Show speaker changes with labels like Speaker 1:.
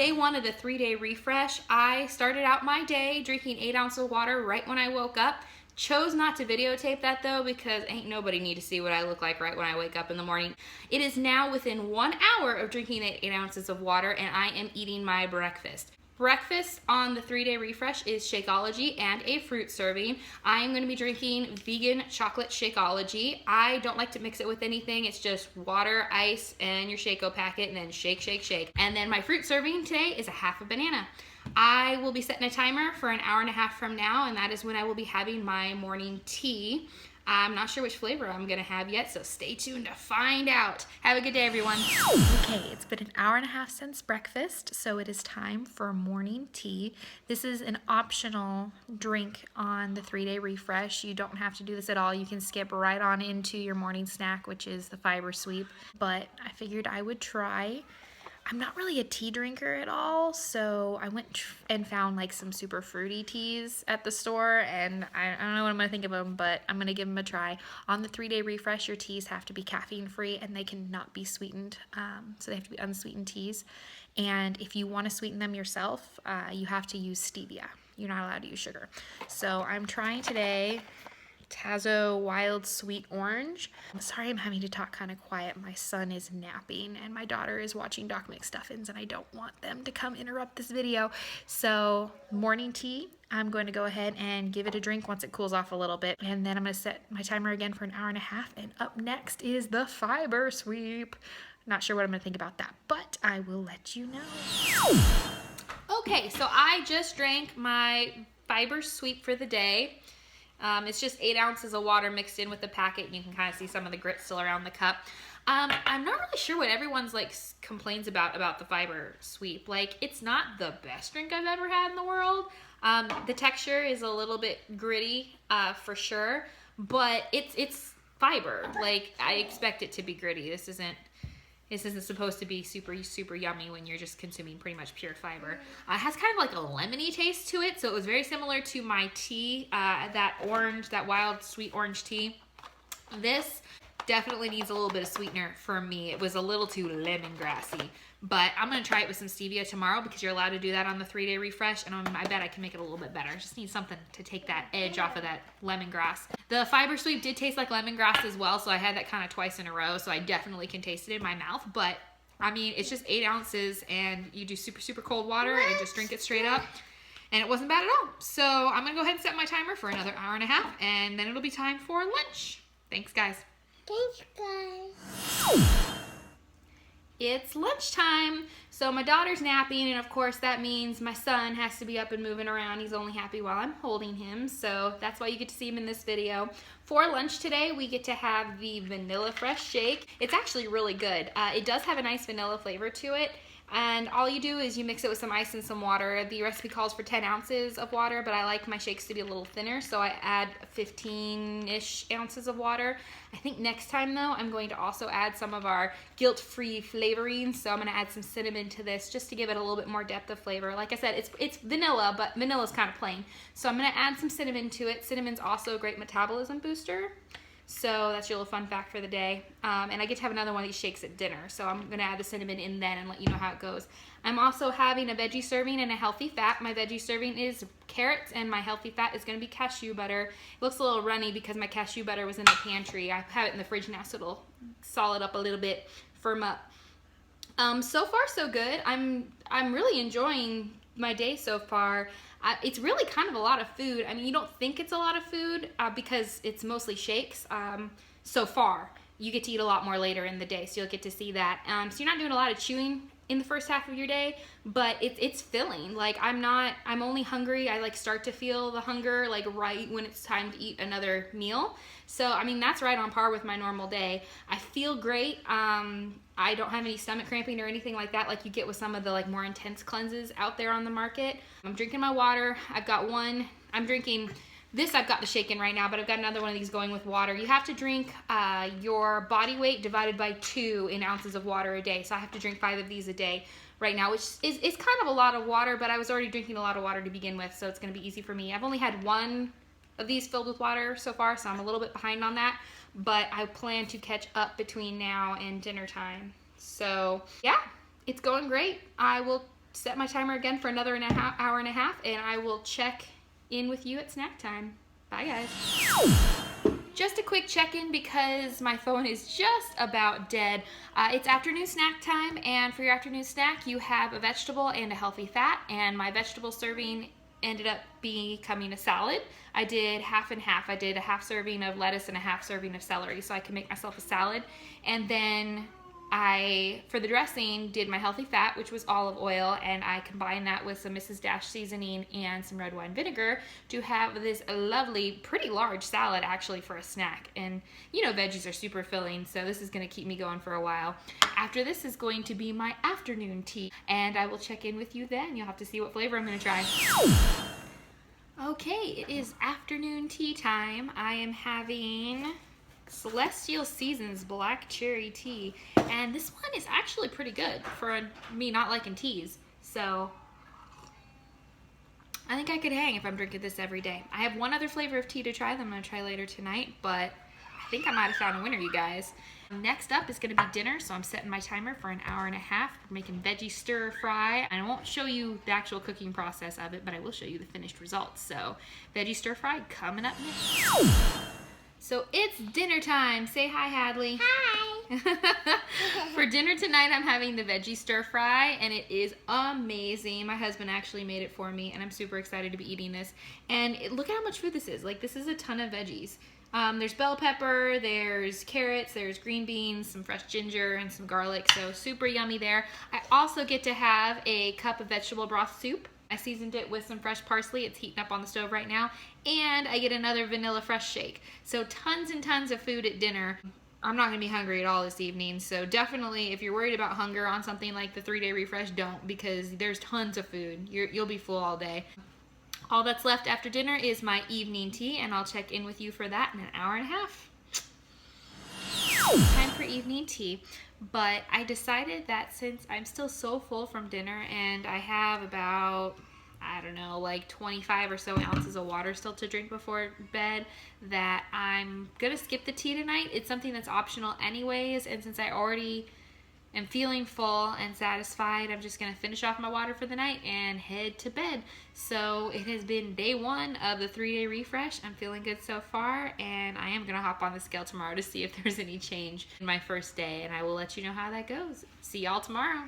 Speaker 1: day one of the 3-day refresh, I started out my day drinking 8 ounces of water right when I woke up. Chose not to videotape that though, because ain't nobody need to see what I look like right when I wake up in the morning. It is now within 1 hour of drinking 8 ounces of water, and I am eating my breakfast. Breakfast on the 3-day refresh is Shakeology and a fruit serving. I am going to be drinking vegan chocolate Shakeology. I don't like to mix it with anything. It's just water, ice, and your Shako packet, and then shake, shake, shake. And then my fruit serving today is a half a banana. I will be setting a timer for an hour and a half from now, and that is when I will be having my morning tea. I'm not sure which flavor I'm gonna have yet, so stay tuned to find out. Have a good day, everyone. Okay, it's been an hour and a half since breakfast, so it is time for morning tea. This is an optional drink on the 3-day refresh. You don't have to do this at all. You can skip right on into your morning snack, which is the fiber sweep, but I figured I would try. I'm not really a tea drinker at all, so I went and found like some super fruity teas at the store, and I don't know what I'm gonna think of them, but I'm gonna give them a try. On the 3-day refresh, your teas have to be caffeine free and they cannot be sweetened, so they have to be unsweetened teas. And if you want to sweeten them yourself, you have to use stevia. You're not allowed to use sugar. So I'm trying today Tazo Wild Sweet Orange. I'm sorry I'm having to talk kind of quiet. My son is napping and my daughter is watching Doc McStuffins, and I don't want them to come interrupt this video. So morning tea, I'm going to go ahead and give it a drink once it cools off a little bit, and then I'm going to set my timer again for an hour and a half, and up next is the fiber sweep. Not sure what I'm going to think about that, but I will let you know. Okay, so I just drank my fiber sweep for the day. It's just 8 ounces of water mixed in with the packet, and you can kind of see some of the grit still around the cup. I'm not really sure what everyone's like complains about the fiber sweep. Like, it's not the best drink I've ever had in the world. The texture is a little bit gritty, for sure, but it's fiber. Like, I expect it to be gritty. This isn't supposed to be super, super yummy when you're just consuming pretty much pure fiber. It has kind of like a lemony taste to it, so it was very similar to my tea, that wild sweet orange tea. This definitely needs a little bit of sweetener for me. It was a little too lemongrassy, but I'm gonna try it with some stevia tomorrow because you're allowed to do that on the 3-day refresh, and I bet I can make it a little bit better. I just need something to take that edge off of that lemongrass. The fiber sweep did taste like lemongrass as well, so I had that kind of twice in a row, so I definitely can taste it in my mouth, but I mean, it's just 8 ounces, and you do super, super cold water and just drink it straight up, and it wasn't bad at all. So I'm gonna go ahead and set my timer for another hour and a half, and then it'll be time for lunch. Thanks, guys.
Speaker 2: Thanks, guys.
Speaker 1: It's lunchtime, so my daughter's napping, and of course that means my son has to be up and moving around. He's only happy while I'm holding him, so that's why you get to see him in this video. For lunch today, we get to have the Vanilla Fresh Shake. It's actually really good. It does have a nice vanilla flavor to it, and all you do is you mix it with some ice and some water. The recipe calls for 10 ounces of water, but I like my shakes to be a little thinner, so I add 15-ish ounces of water. I think next time though, I'm going to also add some of our guilt-free flavoring, so I'm going to add some cinnamon to this just to give it a little bit more depth of flavor. Like I said, it's vanilla, but vanilla's kind of plain, so I'm going to add some cinnamon to it. Cinnamon's also a great metabolism booster. So that's your little fun fact for the day. And I get to have another one of these shakes at dinner. So I'm going to add the cinnamon in then and let you know how it goes. I'm also having a veggie serving and a healthy fat. My veggie serving is carrots, and my healthy fat is going to be cashew butter. It looks a little runny because my cashew butter was in the pantry. I have it in the fridge now, so it'll solid up a little bit, firm up. So far, so good. I'm really enjoying my day so far. It's really kind of a lot of food. I mean, you don't think it's a lot of food because it's mostly shakes so far. You get to eat a lot more later in the day, so you'll get to see that. So you're not doing a lot of chewing in the first half of your day, but it's filling. Like, I'm only hungry. I like start to feel the hunger like right when it's time to eat another meal. So, I mean, that's right on par with my normal day. I feel great. I don't have any stomach cramping or anything like that like you get with some of the like more intense cleanses out there on the market. I'm drinking my water. I've got one. I'm drinking this. I've got the shake in right now, but I've got another one of these going with water. You have to drink your body weight divided by 2 in ounces of water a day. So I have to drink 5 of these a day right now, which is kind of a lot of water, but I was already drinking a lot of water to begin with, so it's going to be easy for me. I've only had one of these filled with water so far, so I'm a little bit behind on that, but I plan to catch up between now and dinner time. So yeah, it's going great. I will set my timer again for another hour and a half, and I will check in with you at snack time. Bye, guys. Just a quick check-in because my phone is just about dead. It's afternoon snack time, and for your afternoon snack, you have a vegetable and a healthy fat, and my vegetable serving ended up becoming a salad. I did half and half. I did a half serving of lettuce and a half serving of celery, so I can make myself a salad. And then I, for the dressing, did my healthy fat, which was olive oil, and I combined that with some Mrs. Dash seasoning and some red wine vinegar to have this lovely, pretty large salad actually for a snack. And you know, veggies are super filling, so this is going to keep me going for a while. After this is going to be my afternoon tea, and I will check in with you then. You'll have to see what flavor I'm going to try. Okay, it is afternoon tea time. I am having Celestial Seasons black cherry tea, and this one is actually pretty good for me not liking teas, so I think I could hang if I'm drinking this every day. I have one other flavor of tea to try that I'm going to try later tonight, but I think I might have found a winner, you guys. Next up is going to be dinner, so I'm setting my timer for an hour and a half. We're making veggie stir fry, and I won't show you the actual cooking process of it, but I will show you the finished results. So veggie stir fry coming up next. So it's dinner time. Say hi, Hadley.
Speaker 2: Hi.
Speaker 1: For dinner tonight, I'm having the veggie stir fry, and it is amazing. My husband actually made it for me, and I'm super excited to be eating this. And look at how much food this is. Like, this is a ton of veggies. There's bell pepper, there's carrots, there's green beans, some fresh ginger, and some garlic, so super yummy there. I also get to have a cup of vegetable broth soup. I seasoned it with some fresh parsley. It's heating up on the stove right now. And I get another vanilla fresh shake. So tons and tons of food at dinner. I'm not going to be hungry at all this evening. So definitely, if you're worried about hunger on something like the 3-day refresh, don't, because there's tons of food. You'll be full all day. All that's left after dinner is my evening tea, and I'll check in with you for that in an hour and a half. Time for evening tea. But I decided that since I'm still so full from dinner and I have about, I don't know, like 25 or so ounces of water still to drink before bed, that I'm gonna skip the tea tonight. It's something that's optional anyways, and since I already am feeling full and satisfied, I'm just gonna finish off my water for the night and head to bed. So it has been day 1 of the 3-day refresh. I'm feeling good so far, and I am gonna hop on the scale tomorrow to see if there's any change in my first day, and I will let you know how that goes. See y'all tomorrow.